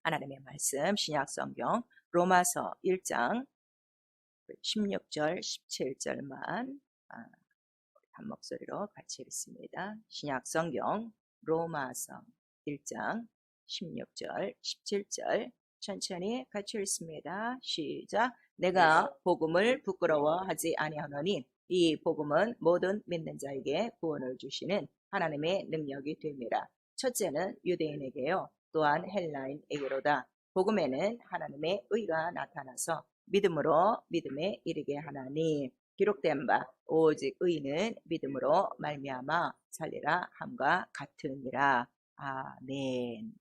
하나님의 말씀 신약성경 로마서 1장 16절 17절만 한 목소리로 같이 읽습니다. 신약성경 로마서 1장 16절 17절 천천히 같이 읽습니다. 시작. 내가 복음을 부끄러워하지 아니하노니 이 복음은 모든 믿는 자에게 구원을 주시는 하나님의 능력이 됨이라. 첫째는 유대인에게요 또한 헬라인에게로다. 복음에는 하나님의 의가 나타나서 믿음으로 믿음에 이르게 하나니 기록된 바 오직 의인은 믿음으로 말미암아 살리라 함과 같으니라. 아멘.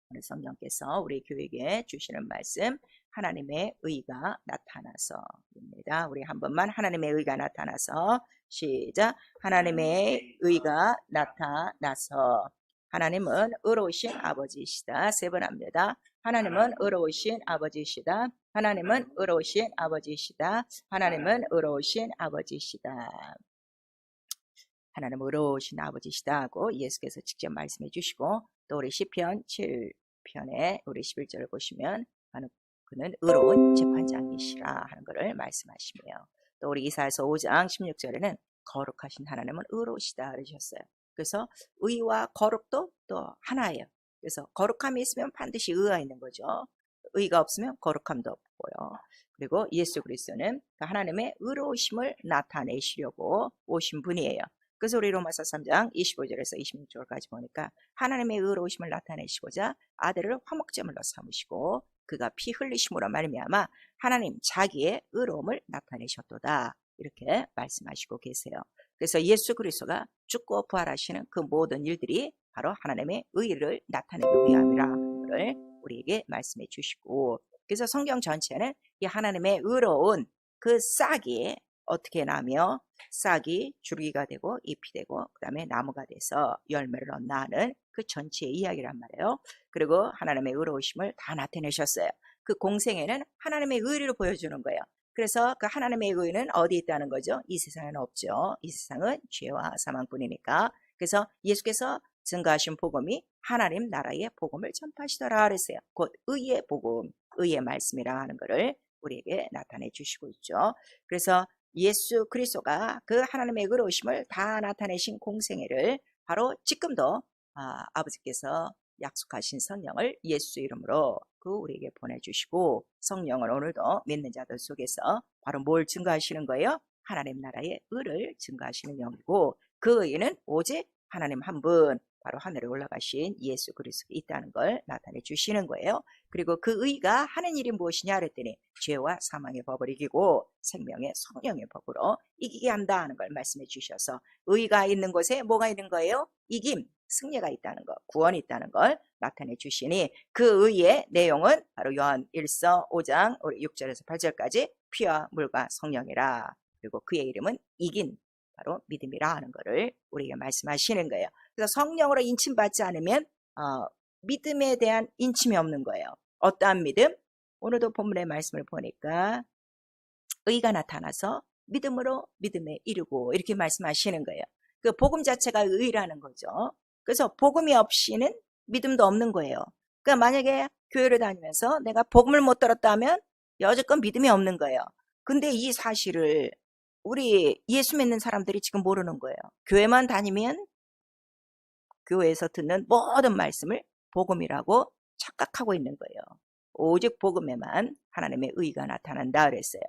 오늘 성령께서 우리 교회에 주시는 말씀 하나님의 의가 나타나서입니다. 우리 한 번만 하나님의 의가 나타나서 시작. 하나님의 의가 나타나서. 하나님은 의로우신 아버지이시다. 세 번 합니다. 하나님은 의로우신 아버지이시다. 하나님은 의로우신 아버지이시다. 하나님은 의로우신 아버지이시다. 하나님 의로우신 아버지시다 하고 예수께서 직접 말씀해 주시고, 또 우리 시편 7편에 우리 11절을 보시면 그는 의로운 재판장이시라 하는 것을 말씀하시며, 또 우리 이사야서 5장 16절에는 거룩하신 하나님은 의로우시다 그러셨어요. 그래서 의와 거룩도 또 하나예요. 그래서 거룩함이 있으면 반드시 의가 있는 거죠. 의가 없으면 거룩함도 없고요. 그리고 예수 그리스도는 하나님의 의로우심을 나타내시려고 오신 분이에요. 그래서 우리 로마서 3장 25절에서 26절까지 보니까 하나님의 의로우심을 나타내시고자 아들을 화목제물로 삼으시고 그가 피 흘리심으로 말미암아 하나님 자기의 의로움을 나타내셨도다 이렇게 말씀하시고 계세요. 그래서 예수 그리스도가 죽고 부활하시는 그 모든 일들이 바로 하나님의 의를 나타내기 위함이라는 것을 우리에게 말씀해 주시고, 그래서 성경 전체는 이 하나님의 의로운 그 싹이 어떻게 나며 싹이 줄기가 되고 잎이 되고 그 다음에 나무가 돼서 열매를 낳는 그 전체의 이야기란 말이에요. 그리고 하나님의 의로우심을 다 나타내셨어요. 그 공생애는 하나님의 의를 보여주는 거예요. 그래서 그 하나님의 의는 어디 있다는 거죠? 이 세상에는 없죠. 이 세상은 죄와 사망뿐이니까. 그래서 예수께서 증거하신 복음이 하나님 나라의 복음을 전파하시더라 그랬어요. 곧 의의 복음, 의의 말씀이라 하는 것을 우리에게 나타내 주시고 있죠. 그래서 예수 그리스도가 그 하나님의 의로우심을 다 나타내신 공생애를 바로 지금도 아버지께서 약속하신 성령을 예수 이름으로 우리에게 보내주시고, 성령은 오늘도 믿는 자들 속에서 바로 뭘 증거하시는 거예요? 하나님 나라의 의를 증거하시는 영이고, 그 의는 오직 하나님 한 분, 바로 하늘에 올라가신 예수 그리스도가 있다는 걸 나타내 주시는 거예요. 그리고 그 의가 하는 일이 무엇이냐 그랬더니 죄와 사망의 법을 이기고 생명의 성령의 법으로 이기게 한다는 걸 말씀해 주셔서, 의가 있는 곳에 뭐가 있는 거예요? 이김, 승리가 있다는 것, 구원이 있다는 걸 나타내 주시니, 그 의의 내용은 바로 요한 1서 5장 6절에서 8절까지 피와 물과 성령이라. 그리고 그의 이름은 이긴 바로 믿음이라 하는 것을 우리에게 말씀하시는 거예요. 그래서 성령으로 인침받지 않으면 믿음에 대한 인침이 없는 거예요. 어떠한 믿음? 오늘도 본문의 말씀을 보니까 의가 나타나서 믿음으로 믿음에 이르고 이렇게 말씀하시는 거예요. 그 복음 자체가 의라는 거죠. 그래서 복음이 없이는 믿음도 없는 거예요. 그러니까 만약에 교회를 다니면서 내가 복음을 못 들었다면 여지껏 믿음이 없는 거예요. 근데 이 사실을 우리 예수 믿는 사람들이 지금 모르는 거예요. 교회만 다니면 교회에서 듣는 모든 말씀을 복음이라고 착각하고 있는 거예요. 오직 복음에만 하나님의 의가 나타난다 그랬어요.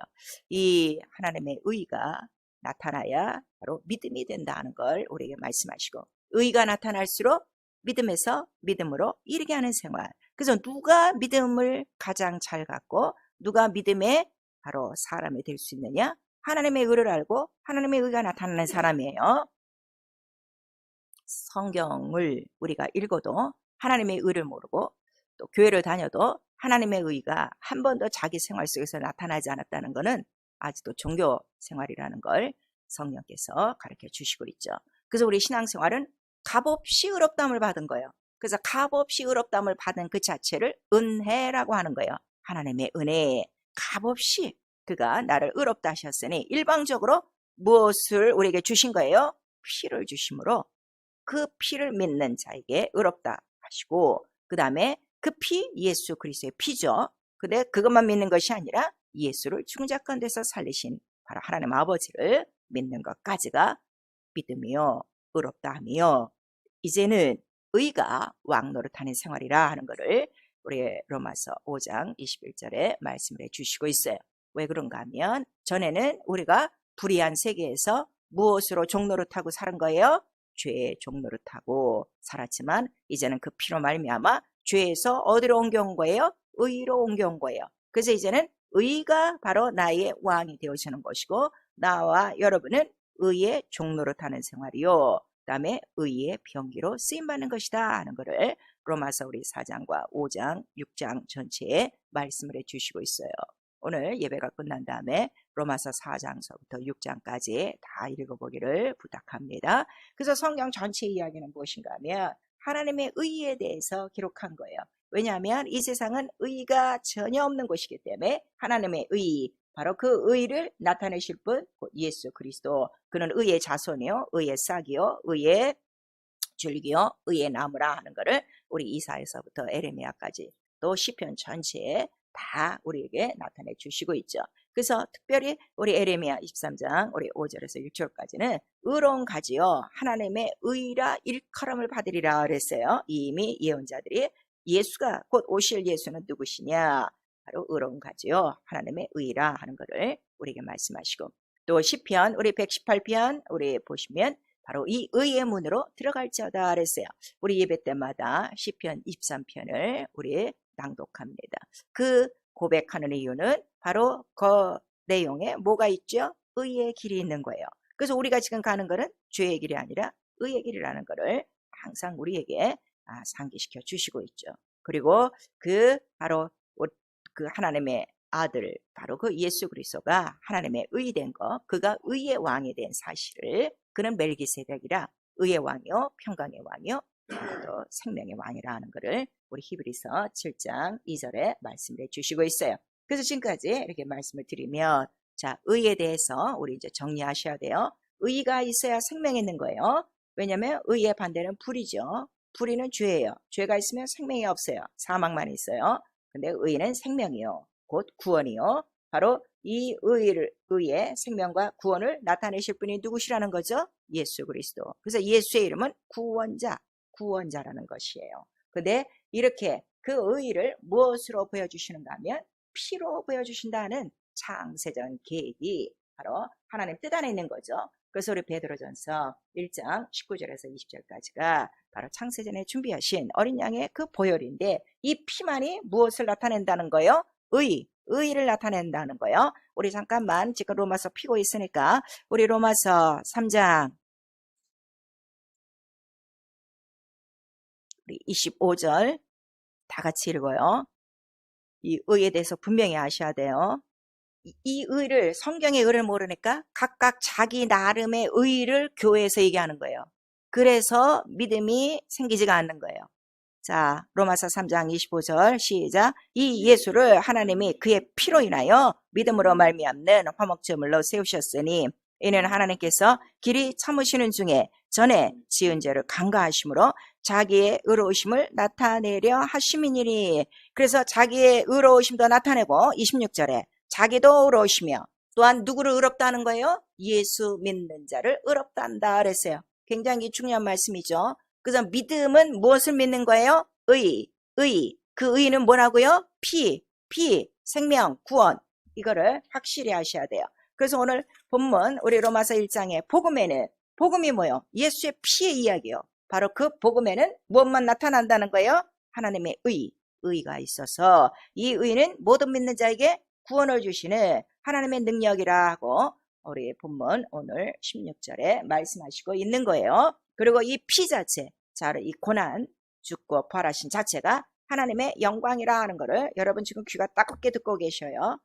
이 하나님의 의가 나타나야 바로 믿음이 된다는 걸 우리에게 말씀하시고, 의가 나타날수록 믿음에서 믿음으로 이르게 하는 생활. 그래서 누가 믿음을 가장 잘 갖고 누가 믿음의 바로 사람이 될 수 있느냐? 하나님의 의를 알고 하나님의 의가 나타나는 사람이에요. 성경을 우리가 읽어도 하나님의 의를 모르고 또 교회를 다녀도 하나님의 의가 한 번도 자기 생활 속에서 나타나지 않았다는 것은 아직도 종교 생활이라는 걸 성령께서 가르쳐 주시고 있죠. 그래서 우리 신앙생활은 값없이 의롭다함을 받은 거예요. 그래서 값없이 의롭다함을 받은 그 자체를 은혜라고 하는 거예요. 하나님의 은혜, 값없이 그가 나를 의롭다 하셨으니 일방적으로 무엇을 우리에게 주신 거예요? 피를 주심으로 그 피를 믿는 자에게 의롭다 하시고, 그 다음에 그 피, 예수 그리스도의 피죠. 근데 그것만 믿는 것이 아니라 예수를 죽은 자 가운데서 살리신 바로 하나님 아버지를 믿는 것까지가 믿음이요, 의롭다 함이요. 이제는 의가 왕노릇하는 생활이라 하는 것을 우리 로마서 5장 21절에 말씀을 해주시고 있어요. 왜 그런가 하면 전에는 우리가 불의한 세계에서 무엇으로 종노릇하고 사는 거예요? 죄의 종노릇하고 살았지만 이제는 그 피로 말미암아 죄에서 어디로 옮겨온 거예요? 의로 옮겨온 거예요. 그래서 이제는 의가 바로 나의 왕이 되어지는 것이고 나와 여러분은 의의 종노릇하는 생활이요, 그 다음에 의의 병기로 쓰임받는 것이다 하는 것을 로마서 우리 4장과 5장, 6장 전체에 말씀을 해주시고 있어요. 오늘 예배가 끝난 다음에 로마서 4장서부터 6장까지 다 읽어보기를 부탁합니다. 그래서 성경 전체 이야기는 무엇인가 하면 하나님의 의에 대해서 기록한 거예요. 왜냐하면 이 세상은 의가 전혀 없는 곳이기 때문에 하나님의 의, 바로 그 의를 나타내실 분 예수 그리스도, 그는 의의 자손이요, 의의 싹이요, 의의 줄기요, 의의 나무라 하는 것을 우리 이사에서부터 에레미야까지 또 시편 전체에 다 우리에게 나타내 주시고 있죠. 그래서 특별히 우리 에레미야 23장 우리 5절에서 6절까지는 의로운 가지요 하나님의 의라 일컬음을 받으리라 그랬어요. 이미 예언자들이 예수가 곧 오실 예수는 누구시냐, 바로 의로운 가지요 하나님의 의라 하는 것을 우리에게 말씀하시고, 또 시편 우리 118편 우리 보시면 바로 이 의의 문으로 들어갈지어다 그랬어요. 우리 예배 때마다 시편 23편을 우리 낭독합니다. 그 고백하는 이유는 바로 그 내용에 뭐가 있죠? 의의 길이 있는 거예요. 그래서 우리가 지금 가는 것은 죄의 길이 아니라 의의 길이라는 것을 항상 우리에게 상기시켜 주시고 있죠. 그리고 그 바로 그 하나님의 아들, 바로 그 예수 그리스도가 하나님의 의된 것, 그가 의의 왕이 된 사실을, 그는 멜기세덱이라 의의 왕이요 평강의 왕이요 또 생명의 왕이라 하는 것을 우리 히브리서 7장 2절에 말씀을 해주시고 있어요. 그래서 지금까지 이렇게 말씀을 드리면, 자, 의에 대해서 우리 이제 정리하셔야 돼요. 의가 있어야 생명이 있는 거예요. 왜냐하면 의의 반대는 불이죠. 불의는 죄예요. 죄가 있으면 생명이 없어요. 사망만 있어요. 근데 의는 생명이요, 곧 구원이요. 바로 이 의의 생명과 구원을 나타내실 분이 누구시라는 거죠? 예수 그리스도. 그래서 예수의 이름은 구원자라는 것이에요. 근데 이렇게 그 의를 무엇으로 보여주시는가 하면 피로 보여주신다는 창세전 계획이 바로 하나님 뜻 안에 있는 거죠. 그래서 우리 베드로전서 1장 19절에서 20절까지가 바로 창세전에 준비하신 어린 양의 그 보혈인데, 이 피만이 무엇을 나타낸다는 거예요? 의를 나타낸다는 거예요. 우리 잠깐만 지금 로마서 피고 있으니까 우리 로마서 3장 우리 25절 다 같이 읽어요. 이 의에 대해서 분명히 아셔야 돼요. 이 의를, 성경의 의를 모르니까 각각 자기 나름의 의를 교회에서 얘기하는 거예요. 그래서 믿음이 생기지가 않는 거예요. 자, 로마서 3장 25절 시작. 이 예수를 하나님이 그의 피로 인하여 믿음으로 말미암는 화목제물로 세우셨으니 이는 하나님께서 길이 참으시는 중에 전에 지은 죄를 간과하심으로 자기의 의로우심을 나타내려 하심이니니. 그래서 자기의 의로우심도 나타내고 26절에 자기도 의로우시며 또한 누구를 의롭다 하는 거예요? 예수 믿는 자를 의롭다 한다 그랬어요. 굉장히 중요한 말씀이죠. 그래서 믿음은 무엇을 믿는 거예요? 의. 그 의는 뭐라고요? 피, 생명, 구원. 이거를 확실히 하셔야 돼요. 그래서 오늘 본문 우리 로마서 1장의 복음에는, 복음이 뭐예요? 예수의 피의 이야기요. 바로 그 복음에는 무엇만 나타난다는 거예요? 하나님의 의가 있어서 이 의는 모든 믿는 자에게 구원을 주시는 하나님의 능력이라 하고 우리 본문 오늘 16절에 말씀하시고 있는 거예요. 그리고 이 피 자체, 자, 이 고난, 죽고 부활하신 자체가 하나님의 영광이라 하는 것을 여러분 지금 귀가 따갑게 듣고 계셔요.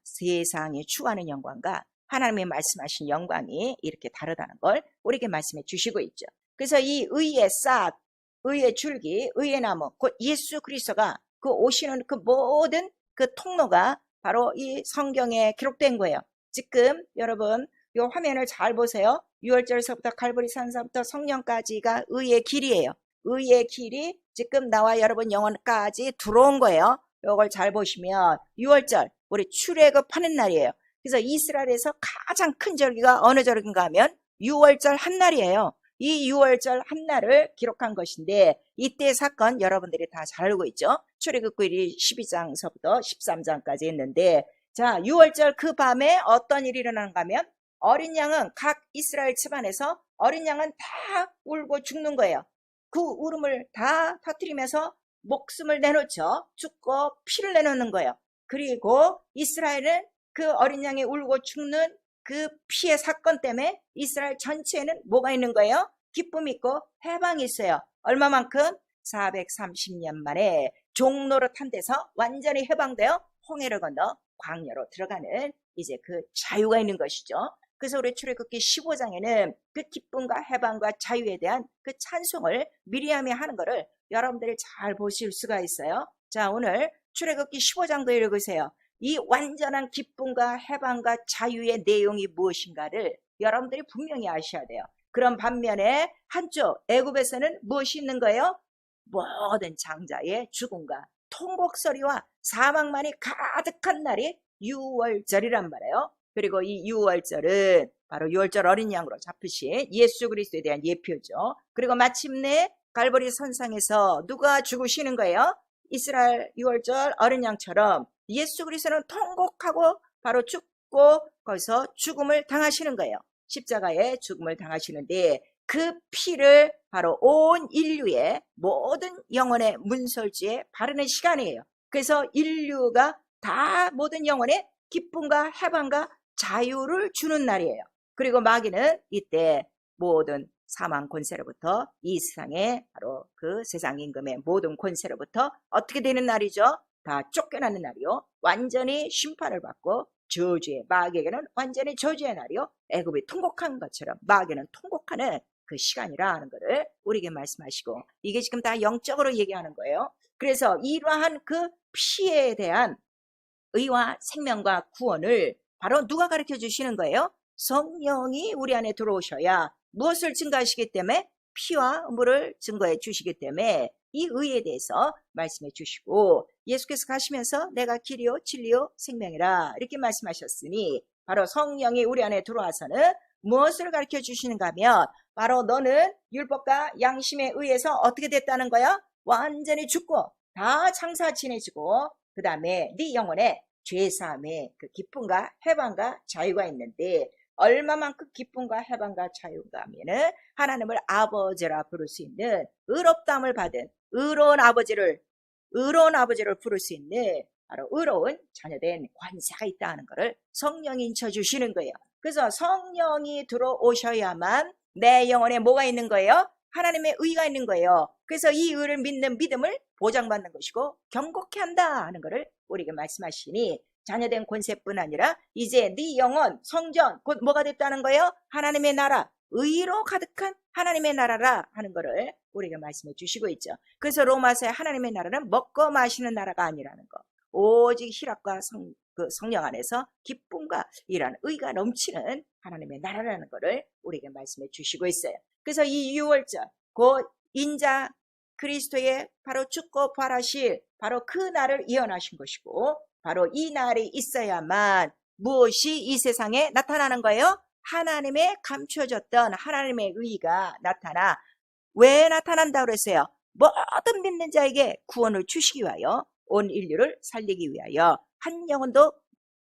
세상이 추구하는 영광과 하나님이 말씀하신 영광이 이렇게 다르다는 걸 우리에게 말씀해 주시고 있죠. 그래서 이 의의 싹, 의의 줄기, 의의 나무, 곧 예수 그리스도가 그 오시는 그 모든 그 통로가 바로 이 성경에 기록된 거예요. 지금 여러분 이 화면을 잘 보세요. 6월절서부터 갈보리 산사부터 성령까지가 의의 길이에요. 의의 길이 지금 나와 여러분 영혼까지 들어온 거예요. 이걸 잘 보시면 6월절 우리 출애굽하는 날이에요. 그래서 이스라엘에서 가장 큰 절기가 어느 절기인가 하면 6월절 한날이에요. 이 6월절 한날을 기록한 것인데 이때 사건 여러분들이 다 잘 알고 있죠. 출애굽기 12장서부터 13장까지 있는데 자 6월절 그 밤에 어떤 일이 일어나는가 하면 어린 양은 각 이스라엘 집안에서 어린 양은 다 울고 죽는 거예요. 그 울음을 다 터뜨리면서 목숨을 내놓죠. 죽고 피를 내놓는 거예요. 그리고 이스라엘은 그 어린 양이 울고 죽는 그 피의 사건 때문에 이스라엘 전체에는 뭐가 있는 거예요? 기쁨이 있고 해방이 있어요. 얼마만큼? 430년 만에 종노릇한 데서 완전히 해방되어 홍해를 건너 광야로 들어가는 이제 그 자유가 있는 것이죠. 그래서 우리 출애굽기 15장에는 그 기쁨과 해방과 자유에 대한 그 찬송을 미리암이 하는 것을 여러분들이 잘 보실 수가 있어요. 자, 오늘 출애굽기 15장도 읽으세요. 이 완전한 기쁨과 해방과 자유의 내용이 무엇인가를 여러분들이 분명히 아셔야 돼요. 그런 반면에 한쪽 애굽에서는 무엇이 있는 거예요? 모든 장자의 죽음과 통곡소리와 사망만이 가득한 날이 6월절이란 말이에요. 그리고 이 6월절은 바로 6월절 어린 양으로 잡히신 예수 그리스도에 대한 예표죠. 그리고 마침내 갈보리 선상에서 누가 죽으시는 거예요? 이스라엘 6월절 어린 양처럼 예수 그리스도는 통곡하고 바로 죽고 거기서 죽음을 당하시는 거예요. 십자가에 죽음을 당하시는데 그 피를 바로 온 인류의 모든 영혼의 문설주에 바르는 시간이에요. 그래서 인류가 다 모든 영혼의 기쁨과 해방과 자유를 주는 날이에요. 그리고 마귀는 이때 모든 사망 권세로부터 이 세상의 바로 그 세상 임금의 모든 권세로부터 어떻게 되는 날이죠? 다 쫓겨나는 날이요. 완전히 심판을 받고 저주의 마귀에게는 완전히 저주의 날이요. 애굽이 통곡한 것처럼 마귀는 통곡하는 그 시간이라는 것을 우리에게 말씀하시고 이게 지금 다 영적으로 얘기하는 거예요. 그래서 이러한 그 피에 대한 의와 생명과 구원을 바로 누가 가르쳐 주시는 거예요? 성령이 우리 안에 들어오셔야 무엇을 증거하시기 때문에 피와 물을 증거해 주시기 때문에 이 의에 대해서 말씀해 주시고 예수께서 가시면서 내가 길이요 진리요 생명이라 이렇게 말씀하셨으니 바로 성령이 우리 안에 들어와서는 무엇을 가르쳐 주시는가 하면 바로 너는 율법과 양심에 의해서 어떻게 됐다는 거야? 완전히 죽고 다 장사지내지고 그 다음에 네 영혼에 죄사함의 그 기쁨과 해방과 자유가 있는데 얼마만큼 기쁨과 해방과 자유가 하면은 하나님을 아버지라 부를 수 있는 의롭다함을 받은 의로운 아버지를 부를 수 있는 바로 의로운 자녀된 관사가 있다는 것을 성령이 인쳐주시는 거예요. 그래서 성령이 들어오셔야만 내 영혼에 뭐가 있는 거예요? 하나님의 의가 있는 거예요. 그래서 이 의를 믿는 믿음을 보장받는 것이고 경고케 한다 하는 것을 우리에게 말씀하시니 자녀된 권세뿐 아니라 이제 네 영혼 성전 곧 뭐가 됐다는 거예요? 하나님의 나라 의로 가득한 하나님의 나라라 하는 것을 우리에게 말씀해 주시고 있죠. 그래서 로마서의 하나님의 나라는 먹고 마시는 나라가 아니라는 거 오직 희락과 성령 안에서 기쁨과 이런 의가 넘치는 하나님의 나라라는 것을 우리에게 말씀해 주시고 있어요. 그래서 이 6월절 곧 인자 그리스도의 바로 죽고 부활하실 바로 그 날을 예언하신 것이고 바로 이 날이 있어야만 무엇이 이 세상에 나타나는 거예요? 하나님의 감추어졌던 하나님의 의가 나타나 왜 나타난다고 그랬어요? 모든 믿는 자에게 구원을 주시기 위하여 온 인류를 살리기 위하여 한 영혼도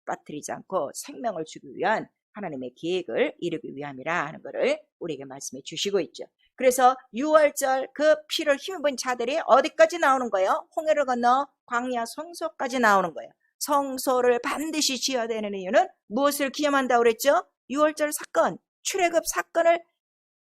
빠뜨리지 않고 생명을 주기 위한 하나님의 계획을 이루기 위함이라 하는 것을 우리에게 말씀해 주시고 있죠. 그래서 6월절 그 피를 힘입은 자들이 어디까지 나오는 거예요? 홍해를 건너 광야 성소까지 나오는 거예요. 성소를 반드시 지어야 되는 이유는 무엇을 기념한다고 그랬죠? 6월절 사건, 출애굽 사건을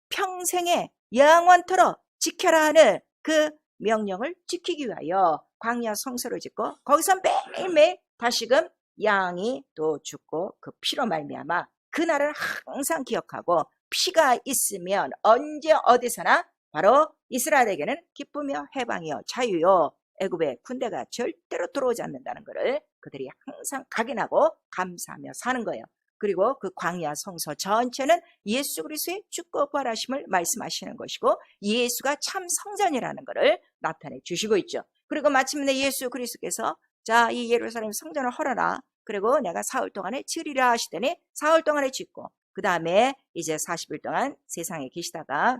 평생에 영원토록 지켜라 하는 그 명령을 지키기 위하여 광야 성소를 짓고 거기서 매일매일 다시금 양이 또 죽고 그 피로 말미암아 그날을 항상 기억하고 피가 있으면 언제 어디서나 바로 이스라엘에게는 기쁨이요 해방이요 자유요 애굽의 군대가 절대로 들어오지 않는다는 것을 그들이 항상 각인하고 감사하며 사는 거예요. 그리고 그 광야 성서 전체는 예수 그리스도의 죽고 부활하심을 말씀하시는 것이고 예수가 참 성전이라는 것을 나타내 주시고 있죠. 그리고 마침내 예수 그리스도께서 자, 이 예루살렘 성전을 헐어라. 그리고 내가 사흘 동안에 지으리라 하시더니 사흘 동안에 짓고 그 다음에 이제 40일 동안 세상에 계시다가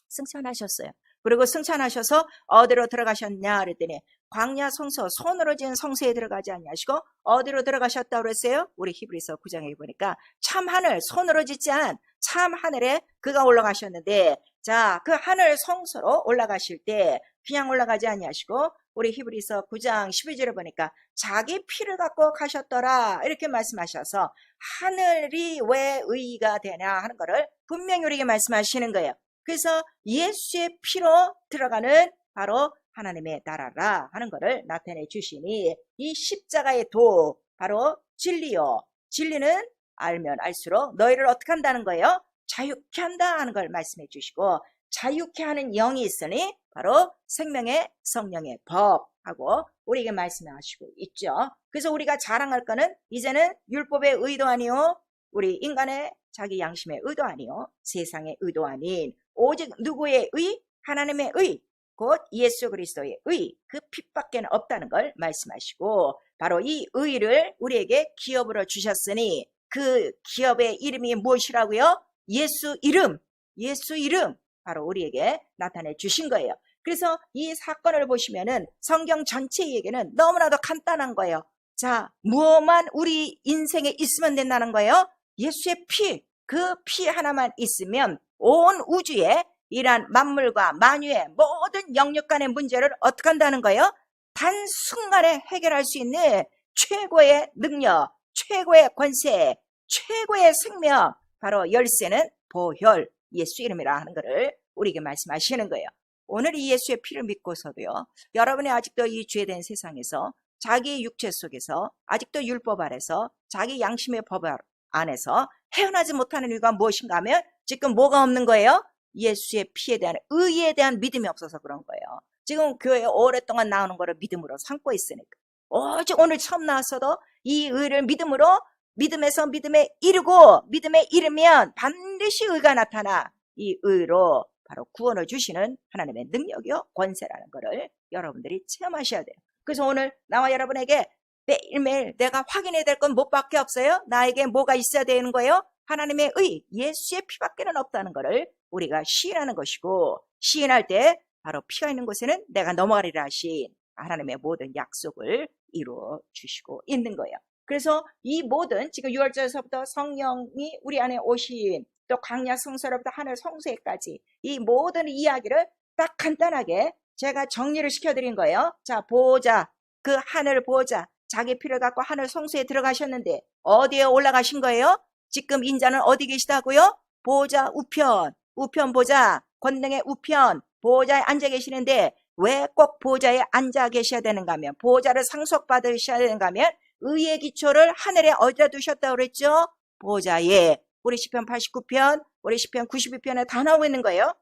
승천하셨어요. 그리고 승천하셔서 어디로 들어가셨냐 그랬더니 광야 성소 손으로 지은 성소에 들어가지 아니하시고 어디로 들어가셨다고 그랬어요? 우리 히브리서 9장에 보니까 참 하늘 손으로 짓지 않은 참 하늘에 그가 올라가셨는데 자, 그 하늘 성소로 올라가실 때 그냥 올라가지 아니하시고 우리 히브리서 9장 12절에 보니까 자기 피를 갖고 가셨더라 이렇게 말씀하셔서 하늘이 왜 의의가 되냐 하는 거를 분명히 우리에게 말씀하시는 거예요. 그래서 예수의 피로 들어가는 바로 하나님의 나라라 하는 것을 나타내 주시니 이 십자가의 도 바로 진리요. 진리는 알면 알수록 너희를 어떻게 한다는 거예요? 자유케 한다 하는 걸 말씀해 주시고 자유케 하는 영이 있으니 바로 생명의 성령의 법하고 우리에게 말씀하시고 있죠. 그래서 우리가 자랑할 거는 이제는 율법의 의도 아니요 우리 인간의 자기 양심의 의도 아니요 세상의 의도 아닌 오직 누구의 의? 하나님의 의, 곧 예수 그리스도의 의, 그 빛밖에 없다는 걸 말씀하시고 바로 이 의를 우리에게 기업으로 주셨으니 그 기업의 이름이 무엇이라고요? 예수 이름, 예수 이름 바로 우리에게 나타내 주신 거예요. 그래서 이 사건을 보시면은 성경 전체 얘기는 너무나도 간단한 거예요. 자, 무엇만 우리 인생에 있으면 된다는 거예요? 예수의 피, 그 피 하나만 있으면 온 우주에 이러한 만물과 만유의 모든 영역 간의 문제를 어떻게 한다는 거예요? 단순간에 해결할 수 있는 최고의 능력, 최고의 권세, 최고의 생명, 바로 열쇠는 보혈, 예수 이름이라 하는 것을 우리에게 말씀하시는 거예요. 오늘 이 예수의 피를 믿고서도요, 여러분이 아직도 이 죄된 세상에서 자기 육체 속에서 아직도 율법 아래서 자기 양심의 법 안에서 헤어나지 못하는 이유가 무엇인가 하면 지금 뭐가 없는 거예요? 예수의 피에 대한 의에 대한 믿음이 없어서 그런 거예요. 지금 교회에 오랫동안 나오는 거를 믿음으로 삼고 있으니까 오직 오늘 처음 나왔어도 이 의를 믿음으로 믿음에서 믿음에 이르고 믿음에 이르면 반드시 의가 나타나 이 의로 바로 구원을 주시는 하나님의 능력이요 권세라는 것을 여러분들이 체험하셔야 돼요. 그래서 오늘 나와 여러분에게 매일매일 내가 확인해야 될 건 뭐밖에 없어요? 나에게 뭐가 있어야 되는 거예요? 하나님의 의, 예수의 피밖에는 없다는 것을 우리가 시인하는 것이고 시인할 때 바로 피가 있는 곳에는 내가 넘어가리라 하신 하나님의 모든 약속을 이루어 주시고 있는 거예요. 그래서 이 모든 지금 6월절에서부터 성령이 우리 안에 오신 또 광야 성소로부터 하늘 성소에까지 이 모든 이야기를 딱 간단하게 제가 정리를 시켜드린 거예요. 자, 보호자, 그 하늘 보호자 자기 피를 갖고 하늘 성소에 들어가셨는데 어디에 올라가신 거예요? 지금 인자는 어디 계시다고요? 보호자 우편, 우편 보좌, 권능의 우편 보호자에 앉아 계시는데 왜 꼭 보호자에 앉아 계셔야 되는가 하면 보호자를 상속받으셔야 되는가 하면 의의 기초를 하늘에 어디다 두셨다고 그랬죠? 보호자에. 우리 시편 89편, 우리 시편 92편에 다 나오고 있는 거예요.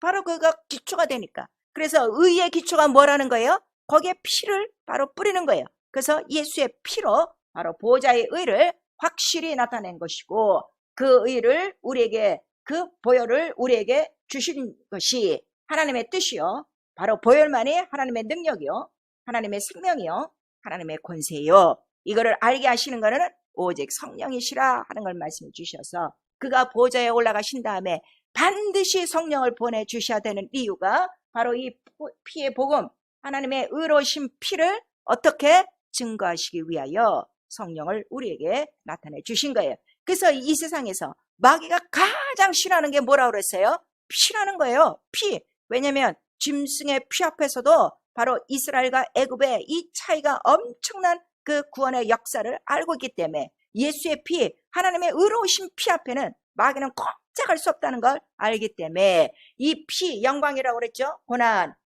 바로 그가 기초가 되니까. 그래서 의의 기초가 뭐라는 거예요? 거기에 피를 바로 뿌리는 거예요. 그래서 예수의 피로 바로 보호자의 의를 확실히 나타낸 것이고 그 의를 우리에게 그 보혈을 우리에게 주신 것이 하나님의 뜻이요. 바로 보혈만이 하나님의 능력이요. 하나님의 생명이요. 하나님의 권세요. 이거를 알게 하시는 것은 오직 성령이시라 하는 걸 말씀해 주셔서 그가 보좌에 올라가신 다음에 반드시 성령을 보내주셔야 되는 이유가 바로 이 피의 복음, 하나님의 의로우신 피를 어떻게 증거하시기 위하여 성령을 우리에게 나타내 주신 거예요. 그래서 이 세상에서 마귀가 가장 싫어하는 게 뭐라고 그랬어요? 피라는 거예요. 피. 왜냐하면 짐승의 피 앞에서도 바로 이스라엘과 애굽의 이 차이가 엄청난 그 구원의 역사를 알고 있기 때문에 예수의 피, 하나님의 의로우신 피 앞에는 마귀는 꼼짝할 수 없다는 걸 알기 때문에 이 피, 영광이라고 그랬죠?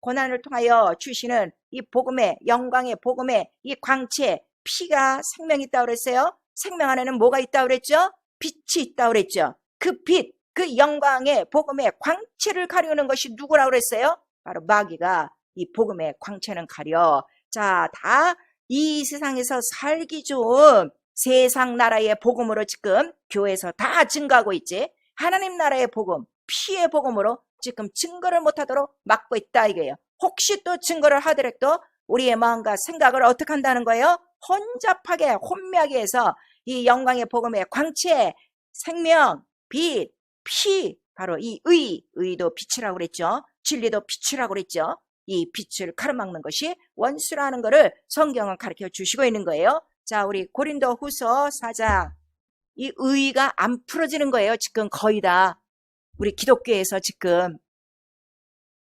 고난을 통하여 주시는 이 복음의 영광의 복음의 이 광채, 피가 생명이 있다고 그랬어요. 생명 안에는 뭐가 있다고 그랬죠? 빛이 있다고 그랬죠. 그 빛, 그 영광의 복음의 광채를 가리우는 것이 누구라고 그랬어요? 바로 마귀가 이 복음의 광채는 가려. 자, 다 이 세상에서 살기 좋은 세상 나라의 복음으로 지금 교회에서 다 증거하고 있지. 하나님 나라의 복음, 피의 복음으로 지금 증거를 못하도록 막고 있다 이게요. 혹시 또 증거를 하더라도 우리의 마음과 생각을 어떻게 한다는 거예요? 혼잡하게 혼미하게 해서 이 영광의 복음의 광채, 생명, 빛, 피, 바로 이 의도 빛이라고 그랬죠. 진리도 빛이라고 그랬죠. 이 빛을 가로막는 것이 원수라는 것을 성경은 가르쳐 주시고 있는 거예요. 자, 우리 고린도 후서 4장. 이 의가 안 풀어지는 거예요. 지금 거의 다. 우리 기독교에서 지금.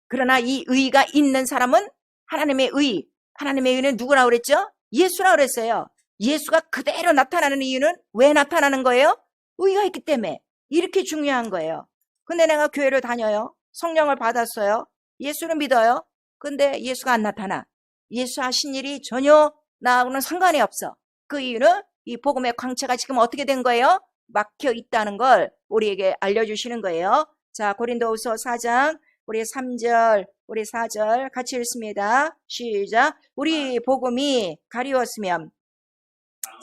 그러나 이 의가 있는 사람은 하나님의 의. 하나님의 의는 누구라고 그랬죠? 예수라고 그랬어요. 예수가 그대로 나타나는 이유는 왜 나타나는 거예요? 의가 있기 때문에. 이렇게 중요한 거예요. 근데 내가 교회를 다녀요. 성령을 받았어요. 예수를 믿어요. 근데 예수가 안 나타나. 예수 하신 일이 전혀 나하고는 상관이 없어. 그 이유는 이 복음의 광채가 지금 어떻게 된 거예요? 막혀 있다는 걸 우리에게 알려주시는 거예요. 자, 고린도후서 4장 우리 3절, 우리 4절 같이 읽습니다. 시작. 우리 복음이 가리웠으면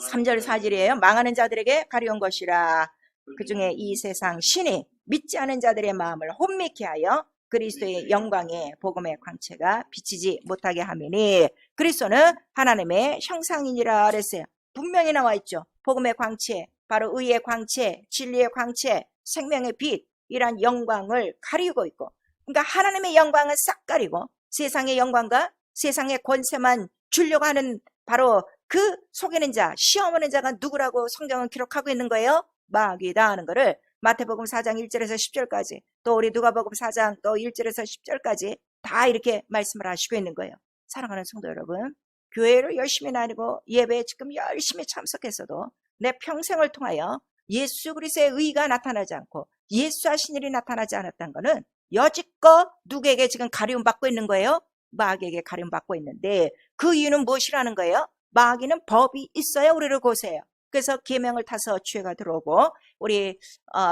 3절 4절이에요. 망하는 자들에게 가려운 것이라. 그 중에 이 세상 신이 믿지 않은 자들의 마음을 혼미케 하여 그리스도의 영광의 복음의 광채가 비치지 못하게 하매니 그리스도는 하나님의 형상이니라 그랬어요. 분명히 나와 있죠. 복음의 광채, 바로 의의 광채, 진리의 광채, 생명의 빛이란 영광을 가리우고 있고, 그러니까 하나님의 영광은 싹 가리고 세상의 영광과 세상의 권세만 주려고 하는 바로 그 속이는 자, 시험하는 자가 누구라고 성경은 기록하고 있는 거예요? 마귀다 하는 거를 마태복음 4장 1절에서 10절까지, 또 우리 누가복음 4장 또 1절에서 10절까지 다 이렇게 말씀을 하시고 있는 거예요. 사랑하는 성도 여러분, 교회를 열심히 다니고 예배에 지금 열심히 참석했어도 내 평생을 통하여 예수 그리스도의 의가 나타나지 않고 예수 하신 일이 나타나지 않았다는 것은 여지껏 누구에게 지금 가리움 받고 있는 거예요? 마귀에게 가리움 받고 있는데, 그 이유는 무엇이라는 거예요? 마귀는 법이 있어야 우리를 고세해요. 그래서 계명을 타서 죄가 들어오고, 우리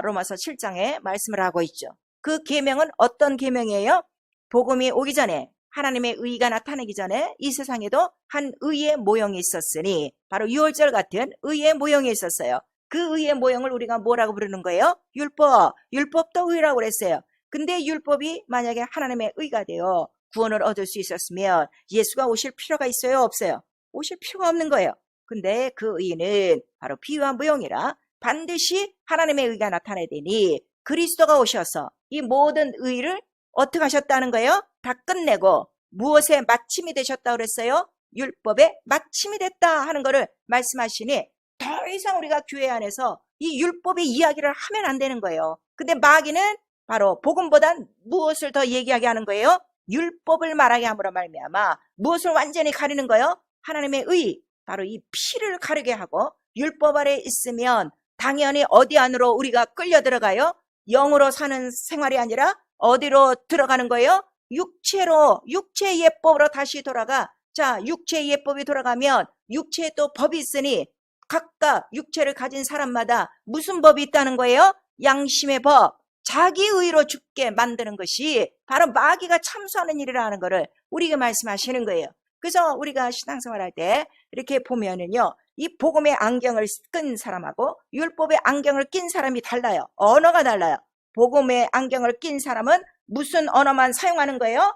로마서 7장에 말씀을 하고 있죠. 그 계명은 어떤 계명이에요? 복음이 오기 전에, 하나님의 의가 나타나기 전에 이 세상에도 한 의의 모형이 있었으니, 바로 6월절 같은 의의 모형이 있었어요. 그 의의 모형을 우리가 뭐라고 부르는 거예요? 율법. 율법도 의라고 그랬어요. 근데 율법이 만약에 하나님의 의가 되어 구원을 얻을 수 있었으면 예수가 오실 필요가 있어요? 없어요? 오실 필요가 없는 거예요. 근데 그 의는 바로 비유와 무용이라 반드시 하나님의 의가 나타나야 되니 그리스도가 오셔서 이 모든 의를 어떻게 하셨다는 거예요? 다 끝내고 무엇에 마침이 되셨다고 그랬어요? 율법에 마침이 됐다 하는 거를 말씀하시니 더 이상 우리가 교회 안에서 이 율법의 이야기를 하면 안 되는 거예요. 근데 마귀는 바로 복음보단 무엇을 더 얘기하게 하는 거예요? 율법을 말하게 함으로 말미암아 무엇을 완전히 가리는 거예요? 하나님의 의, 바로 이 피를 가르게 하고, 율법 아래 있으면 당연히 어디 안으로 우리가 끌려 들어가요? 영으로 사는 생활이 아니라 어디로 들어가는 거예요? 육체로, 육체의 예법으로 다시 돌아가. 자, 육체의 예법이 돌아가면 육체에 또 법이 있으니 각각 육체를 가진 사람마다 무슨 법이 있다는 거예요? 양심의 법, 자기 의로 죽게 만드는 것이 바로 마귀가 참수하는 일이라는 것을 우리에게 말씀하시는 거예요. 그래서 우리가 신앙생활할 때 이렇게 보면은요, 이 복음의 안경을 끈 사람하고 율법의 안경을 낀 사람이 달라요. 언어가 달라요. 복음의 안경을 낀 사람은 무슨 언어만 사용하는 거예요?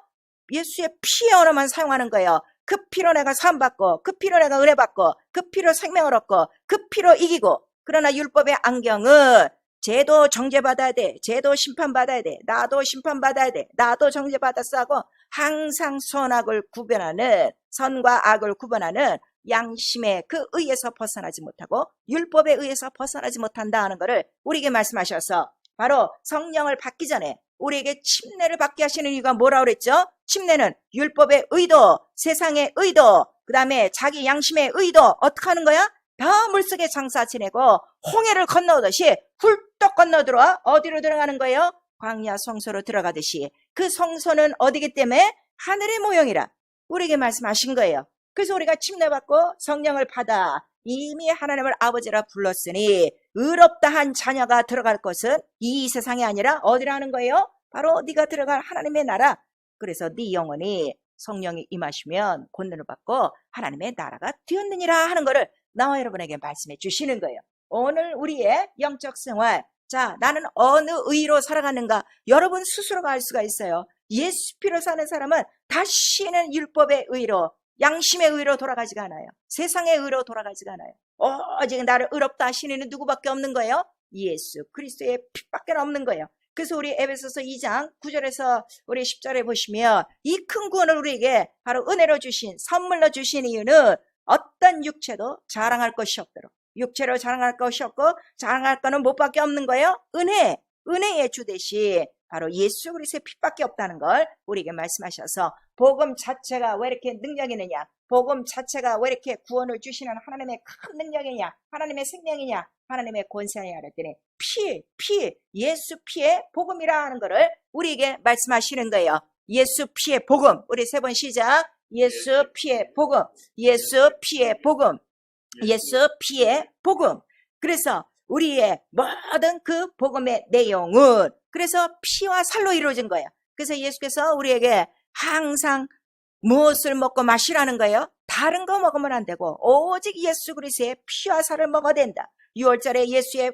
예수의 피의 언어만 사용하는 거예요. 그 피로 내가 사함받고, 그 피로 내가 은혜받고, 그 피로 생명을 얻고, 그 피로 이기고. 그러나 율법의 안경은 쟤도 정죄받아야 돼, 쟤도 심판받아야 돼, 나도 심판받아야 돼, 나도 정죄받았어 하고 항상 선악을 구별하는, 선과 악을 구분하는 양심의 그 의에서 벗어나지 못하고 율법에 의해서 벗어나지 못한다 하는 것을 우리에게 말씀하셔서, 바로 성령을 받기 전에 우리에게 침례를 받게 하시는 이유가 뭐라고 그랬죠? 침례는 율법의 의도, 세상의 의도, 그 다음에 자기 양심의 의도 어떻게 하는 거야? 다 물속에 장사 지내고 홍해를 건너오듯이 훌떡 건너들어와 어디로 들어가는 거예요? 광야 성소로 들어가듯이. 그 성소는 어디기 때문에? 하늘의 모형이라 우리에게 말씀하신 거예요. 그래서 우리가 침례받고 성령을 받아 이미 하나님을 아버지라 불렀으니 의롭다 한 자녀가 들어갈 것은 이 세상이 아니라 어디라는 거예요? 바로 네가 들어갈 하나님의 나라. 그래서 네 영혼이 성령이 임하시면 권능을 받고 하나님의 나라가 되었느니라 하는 거를 나와 여러분에게 말씀해 주시는 거예요. 오늘 우리의 영적 생활, 자, 나는 어느 의로 살아가는가? 여러분 스스로가 알 수가 있어요. 예수 피로 사는 사람은 다시는 율법의 의로, 양심의 의로 돌아가지가 않아요. 세상의 의로 돌아가지가 않아요. 오직 나를 의롭다 하시는 이는 누구밖에 없는 거예요? 예수 그리스도의 피밖에 없는 거예요. 그래서 우리 에베소서 2장 9절에서 우리 10절에 보시면 이 큰 구원을 우리에게 바로 은혜로 주신, 선물로 주신 이유는 어떤 육체도 자랑할 것이 없도록, 육체로 자랑할 것이 없고 자랑할 거는 뭐밖에 없는 거예요? 은혜, 은혜의 주 대신 바로 예수 그리스도의 피밖에 없다는 걸 우리에게 말씀하셔서, 복음 자체가 왜 이렇게 능력이 있느냐, 복음 자체가 왜 이렇게 구원을 주시는 하나님의 큰 능력이냐, 하나님의 생명이냐, 하나님의 권세냐 그랬더니 예수 피의 복음이라는 것을 우리에게 말씀하시는 거예요. 예수 피의 복음. 우리 세 번 시작. 예수 피의 복음, 예수 피의 복음, 예수 피의 복음. 그래서 우리의 모든 그 복음의 내용은 그래서 피와 살로 이루어진 거예요. 그래서 예수께서 우리에게 항상 무엇을 먹고 마시라는 거예요? 다른 거 먹으면 안 되고 오직 예수 그리스도의 피와 살을 먹어야 된다. 6월절에 예수의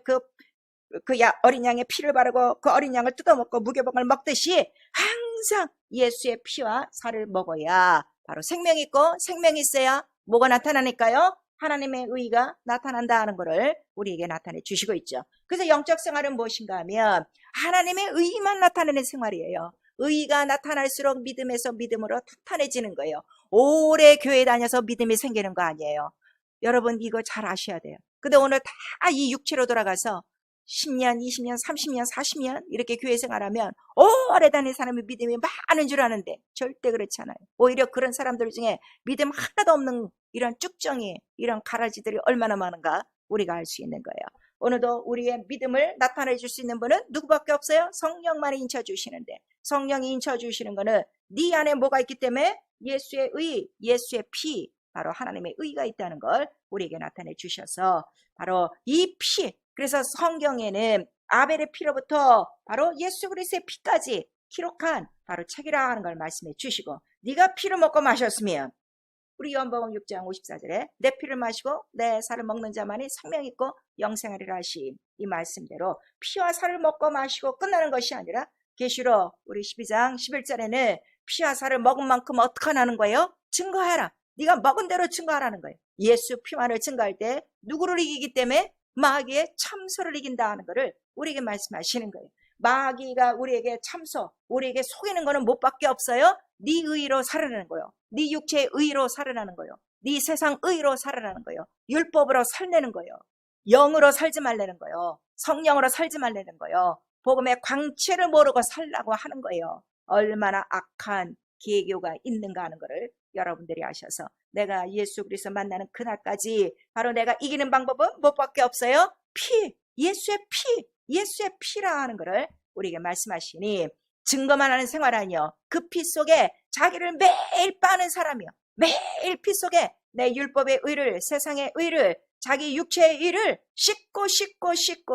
어린 양의 피를 바르고 그 어린 양을 뜯어먹고 무교병을 먹듯이 항상 예수의 피와 살을 먹어야 바로 생명이 있고, 생명이 있어야 뭐가 나타나니까요? 하나님의 의가 나타난다 하는 것을 우리에게 나타내 주시고 있죠. 그래서 영적 생활은 무엇인가 하면 하나님의 의만 나타내는 생활이에요. 의가 나타날수록 믿음에서 믿음으로 탄탄해지는 거예요. 오래 교회 다녀서 믿음이 생기는 거 아니에요. 여러분 이거 잘 아셔야 돼요. 근데 오늘 다 이 육체로 돌아가서 10년, 20년, 30년, 40년 이렇게 교회 생활하면 오래 다니는 사람이 믿음이 많은 줄 아는데 절대 그렇지 않아요. 오히려 그런 사람들 중에 믿음 하나도 없는 이런 쭉정이, 이런 가라지들이 얼마나 많은가 우리가 알 수 있는 거예요. 오늘도 우리의 믿음을 나타내 줄 수 있는 분은 누구밖에 없어요? 성령만이 인쳐주시는데, 성령이 인쳐주시는 거는 네 안에 뭐가 있기 때문에 예수의 의, 예수의 피, 바로 하나님의 의가 있다는 걸 우리에게 나타내 주셔서 바로 이 피, 그래서 성경에는 아벨의 피로부터 바로 예수 그리스도의 피까지 기록한 바로 책이라 하는 걸 말씀해 주시고, 네가 피를 먹고 마셨으면, 우리 요한복음 6장 54절에 내 피를 마시고 내 살을 먹는 자만이 생명 있고 영생하리라 하신 이 말씀대로 피와 살을 먹고 마시고 끝나는 것이 아니라, 계시록 우리 12장 11절에는 피와 살을 먹은 만큼 어떻게 하는 거예요? 증거해라. 네가 먹은 대로 증거하라는 거예요. 예수 피만을 증거할 때 누구를 이기기 때문에? 마귀의 참소를 이긴다 하는 것을 우리에게 말씀하시는 거예요. 마귀가 우리에게 참소, 우리에게 속이는 거는 못밖에 없어요. 네 의로 살아나는 거예요. 네 육체의 의로 살아나는 거예요. 네 세상 의로 살아나는 거예요. 율법으로 살내는 거예요. 영으로 살지 말라는 거예요. 성령으로 살지 말라는 거예요. 복음의 광채를 모르고 살라고 하는 거예요. 얼마나 악한 계교가 있는가 하는 것을 여러분들이 아셔서, 내가 예수 그리스도 만나는 그날까지 바로 내가 이기는 방법은 뭐밖에 없어요? 피, 예수의 피, 예수의 피라 하는 것을 우리에게 말씀하시니, 증거만 하는 생활 아니요, 그 피 속에 자기를 매일 빠는 사람이요, 매일 피 속에 내 율법의 의를, 세상의 의를, 자기 육체의 의를 씻고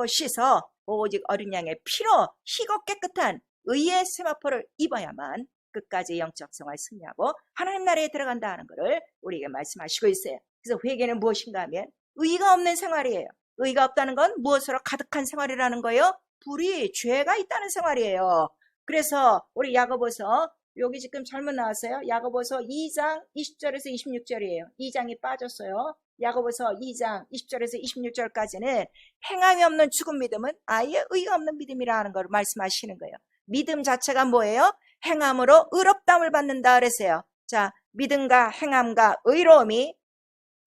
씻어 오직 어린 양의 피로 희고 깨끗한 의의 세마포를 입어야만 끝까지 영적 생활 승리하고 하나님 나라에 들어간다 하는 것을 우리에게 말씀하시고 있어요. 그래서 회개는 무엇인가 하면 의가 없는 생활이에요. 의가 없다는 건 무엇으로 가득한 생활이라는 거예요? 불의, 죄가 있다는 생활이에요. 그래서 우리 야고보서, 여기 지금 잘못 나왔어요. 야고보서 2장 20절에서 26절이에요. 2장이 빠졌어요. 야고보서 2장 20절에서 26절까지는 행함이 없는 죽은 믿음은 아예 의가 없는 믿음이라 하는 걸 말씀하시는 거예요. 믿음 자체가 뭐예요? 행함으로 의롭다함을 받는다 그랬어요. 자, 믿음과 행함과 의로움이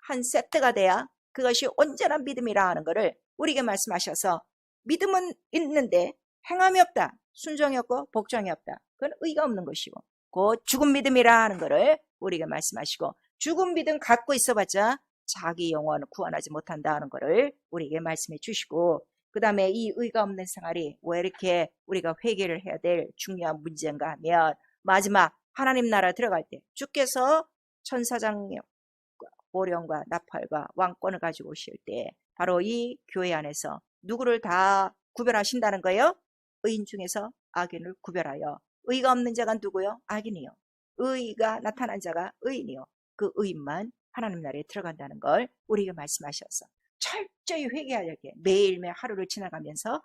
한 세트가 돼야 그것이 온전한 믿음이라 하는 것을 우리에게 말씀하셔서, 믿음은 있는데 행함이 없다, 순종이 없고 복종이 없다, 그건 의가 없는 것이고, 곧 죽은 믿음이라 하는 것을 우리에게 말씀하시고, 죽은 믿음 갖고 있어봤자 자기 영혼을 구원하지 못한다 하는 것을 우리에게 말씀해 주시고, 그 다음에 이 의가 없는 생활이 왜 이렇게 우리가 회개를 해야 될 중요한 문제인가 하면, 마지막 하나님 나라 들어갈 때 주께서 천사장의 보령과 나팔과 왕권을 가지고 오실 때 바로 이 교회 안에서 누구를 다 구별하신다는 거예요? 의인 중에서 악인을 구별하여, 의가 없는 자가 누구요? 악인이요. 의가 나타난 자가 의인이요. 그 의인만 하나님 나라에 들어간다는 걸 우리에게 말씀하셔서 철저히 회개해야 게 매일매일 하루를 지나가면서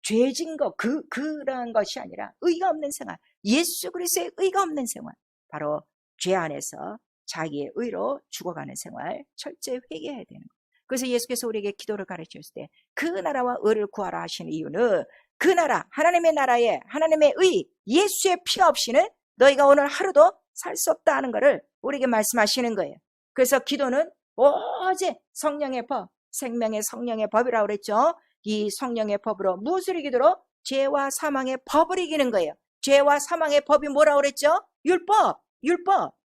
죄진 거 그런 것이 아니라 의가 없는 생활, 예수 그리스도의 의가 없는 생활, 바로 죄 안에서 자기의 의로 죽어가는 생활 철저히 회개해야 되는 거예요. 그래서 예수께서 우리에게 기도를 가르치셨을 때 그 나라와 의를 구하라 하시는 이유는 그 나라, 하나님의 나라에 하나님의 의, 예수의 피가 없이는 너희가 오늘 하루도 살 수 없다 하는 것을 우리에게 말씀하시는 거예요. 그래서 기도는 오직 성령의 법, 생명의 성령의 법이라고 그랬죠. 이 성령의 법으로 무엇을 이기도록? 죄와 사망의 법을 이기는 거예요. 죄와 사망의 법이 뭐라고 그랬죠? 율법.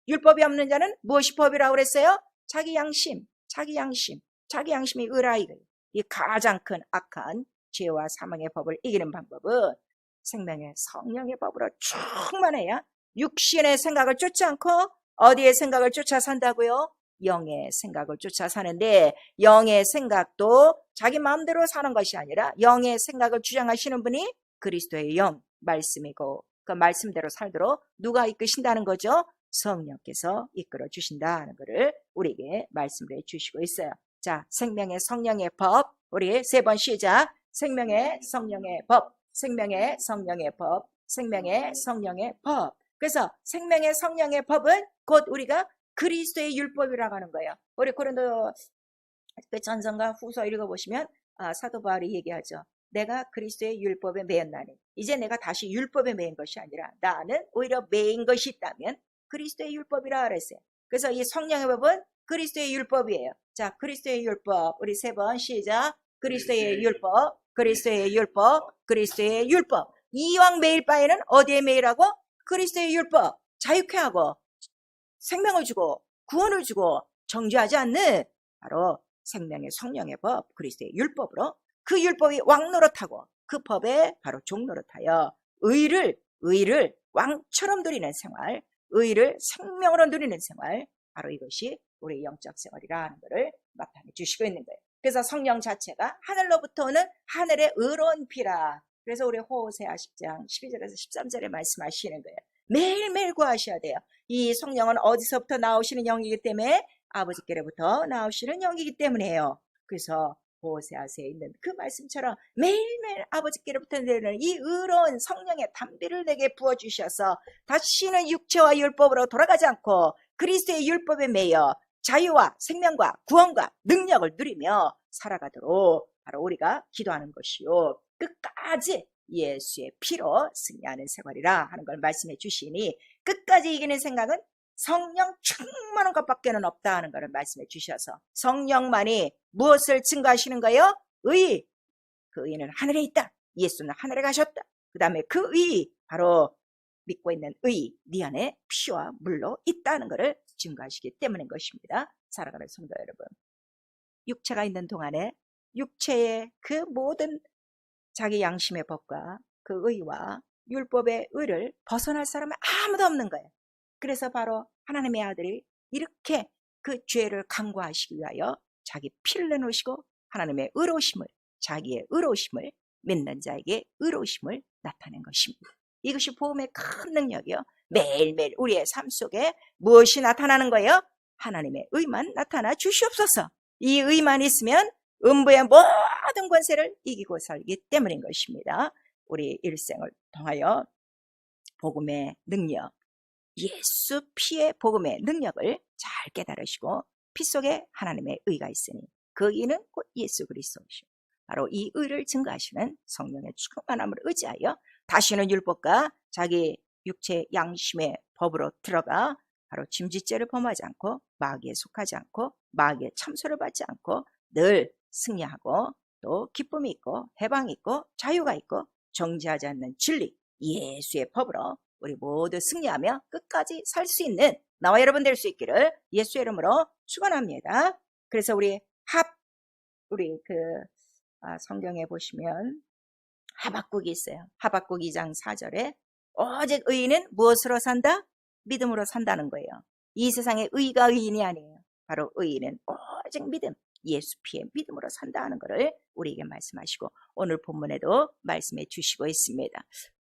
율법이 없는 자는 무엇이 법이라고 그랬어요? 자기 양심. 자기 양심이 의라 이거예요. 이 가장 큰 악한 죄와 사망의 법을 이기는 방법은 생명의 성령의 법으로 충만해야 육신의 생각을 쫓지 않고 어디의 생각을 쫓아 산다고요? 영의 생각을 쫓아 사는데, 영의 생각도 자기 마음대로 사는 것이 아니라 영의 생각을 주장하시는 분이 그리스도의 영 말씀이고, 그 말씀대로 살도록 누가 이끄신다는 거죠? 성령께서 이끌어 주신다는 것을 우리에게 말씀을 해주시고 있어요. 자, 생명의 성령의 법, 우리 세 번 시작. 생명의 성령의 법, 생명의 성령의 법, 생명의 성령의 법. 그래서 생명의 성령의 법은 곧 우리가 그리스도의 율법이라고 하는 거예요. 우리 고린도 전서가 후서 읽어보시면 사도 바울이 얘기하죠. 내가 그리스도의 율법에 매였나니 이제 내가 다시 율법에 매인 것이 아니라 나는 오히려 매인 것이 있다면 그리스도의 율법이라 그랬어요. 그래서 이 성령의 법은 그리스도의 율법이에요. 자, 그리스도의 율법 우리 세 번 시작. 그리스도의 율법, 그리스도의 율법, 그리스도의 율법. 이왕 매일 바에는 어디에 매이라고? 그리스도의 율법. 자유케 하고 생명을 주고 구원을 주고 정죄하지 않는 바로 생명의 성령의 법, 그리스도의 율법으로 그 율법이 왕노릇하고 그 법에 바로 종노릇하여 의를 왕처럼 누리는 생활, 의를 생명으로 누리는 생활, 바로 이것이 우리의 영적 생활이라 하는 것을 나타내 주시고 있는 거예요. 그래서 성령 자체가 하늘로부터 오는 하늘의 의로운 피라. 그래서 우리 호세아 10장 12절에서 13절에 말씀하시는 거예요. 매일매일 구하셔야 돼요. 이 성령은 어디서부터 나오시는 영이기 때문에 아버지께로부터 나오시는 영이기 때문에요. 그래서 호세아서에 있는 그 말씀처럼 매일매일 아버지께로부터 내리는 이 의로운 성령의 담비를 내게 부어주셔서 다시는 육체와 율법으로 돌아가지 않고 그리스도의 율법에 매여 자유와 생명과 구원과 능력을 누리며 살아가도록 바로 우리가 기도하는 것이요, 끝까지 예수의 피로 승리하는 생활이라 하는 걸 말씀해 주시니, 끝까지 이기는 생각은 성령 충만한 것밖에는 없다 하는 것을 말씀해 주셔서 성령만이 무엇을 증거하시는 거예요? 의. 그 의는 하늘에 있다. 예수는 하늘에 가셨다. 그 다음에 그 의, 바로 믿고 있는 의, 네 안에 피와 물로 있다는 것을 증거하시기 때문인 것입니다. 사랑하는 성도 여러분, 육체가 있는 동안에 육체의 그 모든 자기 양심의 법과 그 의와 율법의 의를 벗어날 사람은 아무도 없는 거예요. 그래서 바로 하나님의 아들이 이렇게 그 죄를 강구하시기 위하여 자기 피를 내놓으시고 하나님의 의로우심을, 자기의 의로우심을, 믿는 자에게 의로우심을 나타낸 것입니다. 이것이 복음의 큰 능력이요. 매일매일 우리의 삶 속에 무엇이 나타나는 거예요? 하나님의 의만 나타나 주시옵소서. 이 의만 있으면 음부의 모든 권세를 이기고 살기 때문인 것입니다. 우리 일생을 통하여 복음의 능력, 예수 피의 복음의 능력을 잘 깨달으시고 피 속에 하나님의 의가 있으니 그 의는 곧 예수 그리스도이시오. 바로 이 의를 증거하시는 성령의 충만함을 의지하여 다시는 율법과 자기 육체 양심의 법으로 들어가 바로 짐짓죄를 범하지 않고 마귀에 속하지 않고 마귀의 참소를 받지 않고 늘 승리하고 또 기쁨이 있고 해방이 있고 자유가 있고 정죄하지 않는 진리, 예수의 법으로 우리 모두 승리하며 끝까지 살 수 있는 나와 여러분 될 수 있기를 예수의 이름으로 축원합니다. 그래서 우리 성경에 보시면 하박국이 있어요. 하박국 2장 4절에 오직 의인은 무엇으로 산다? 믿음으로 산다는 거예요. 이 세상에 의가 의인이 아니에요. 바로 의인은 오직 믿음, 예수 피의 믿음으로 산다 하는 것을 우리에게 말씀하시고 오늘 본문에도 말씀해 주시고 있습니다.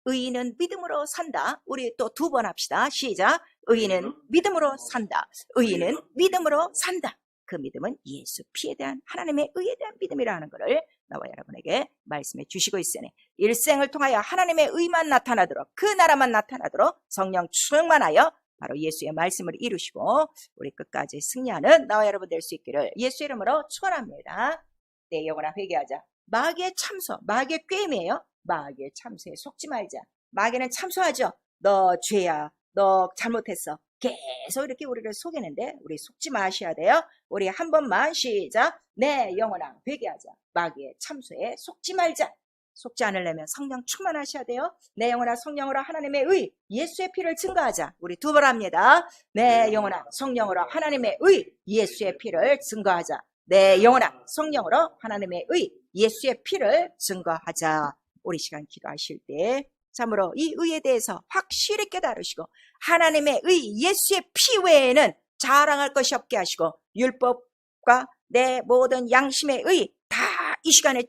의인은 믿음으로 산다. 우리 또 2번 합시다. 시작. 의인은 믿음으로 산다. 의인은 믿음으로 산다. 그 믿음은 예수 피에 대한 하나님의 의에 대한 믿음이라는 것을 나와 여러분에게 말씀해 주시고 있으니 일생을 통하여 하나님의 의만 나타나도록 그 나라만 나타나도록 성령 충만하여 바로 예수의 말씀을 이루시고 우리 끝까지 승리하는 나와 여러분 될 수 있기를 예수 이름으로 축원합니다. 내 영혼아 회개하자. 마귀의 참소, 마귀의 꾀임이에요. 마귀의 참소에 속지 말자. 마귀는 참소하죠. 너 죄야, 너 잘못했어. 계속 이렇게 우리를 속이는데 우리 속지 마셔야 돼요. 우리 한 번만 시작. 내 영혼아 회개하자. 마귀의 참소에 속지 말자. 속지 않으려면 성령 충만하셔야 돼요. 내 영혼아 성령으로 하나님의 의, 예수의 피를 증거하자. 우리 2번 합니다. 내 영혼아 성령으로 하나님의 의, 예수의 피를 증거하자. 내 영혼아 성령으로 하나님의 의, 예수의 피를 증거하자. 우리 시간 기도하실 때 참으로 이 의에 대해서 확실히 깨달으시고 하나님의 의, 예수의 피 외에는 자랑할 것이 없게 하시고 율법과 내 모든 양심의 의 다 이 시간에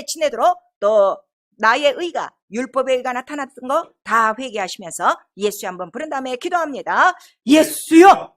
침내도록 또 나의 의가 율법의 의가 나타났던 거 다 회개하시면서 예수 한번 부른 다음에 기도합니다. 예수여